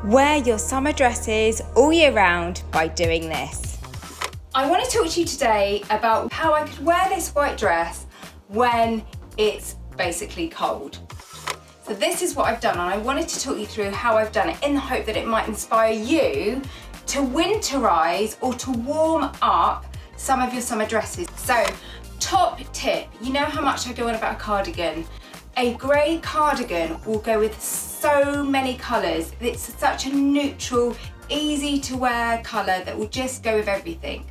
Wear your summer dresses all year round by doing this. I want to talk to you today about how I could wear this white dress when it's basically cold. So this is what I've done, and I wanted to talk you through how I've done it in the hope that it might inspire you to winterize or to warm up some of your summer dresses. So, top tip, you know how much I go on about a cardigan. A grey cardigan will go with so many colours. It's such a neutral, easy to wear colour that will just go with everything.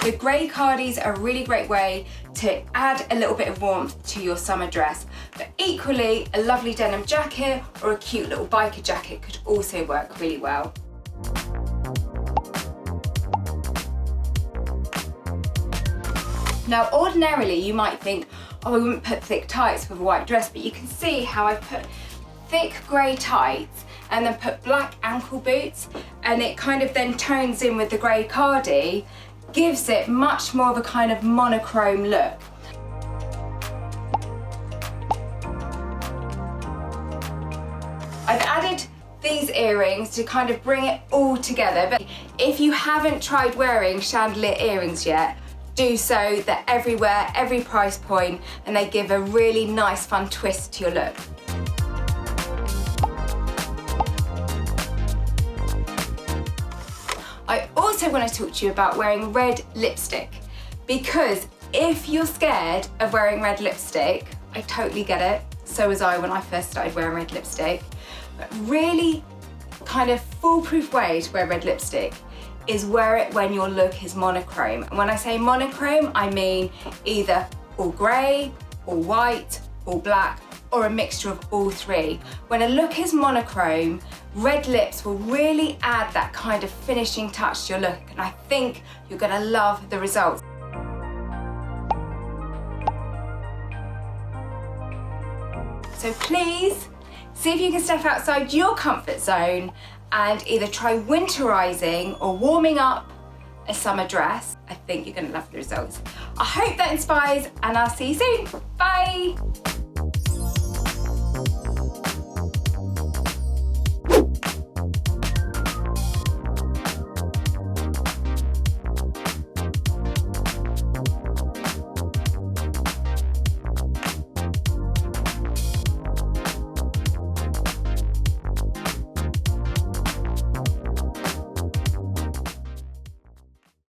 The grey cardies are a really great way to add a little bit of warmth to your summer dress, but equally a lovely denim jacket or a cute little biker jacket could also work really well. Now ordinarily you might think, oh, I wouldn't put thick tights with a white dress, but you can see how I've put thick grey tights and then put black ankle boots, and it kind of then tones in with the grey cardi, gives it much more of a kind of monochrome look. I've added these earrings to kind of bring it all together, but if you haven't tried wearing chandelier earrings yet, do so. They're everywhere, every price point, and they give a really nice fun twist to your look. I also want to talk to you about wearing red lipstick, because if you're scared of wearing red lipstick, I totally get it. So was I when I first started wearing red lipstick. But really kind of foolproof way to wear red lipstick is wear it when your look is monochrome. And when I say monochrome, I mean either all grey, all white, all black, or a mixture of all three. When a look is monochrome, red lips will really add that kind of finishing touch to your look, and I think you're gonna love the results. So please, see if you can step outside your comfort zone and either try winterizing or warming up a summer dress. I think you're gonna love the results. I hope that inspires, and I'll see you soon. Bye.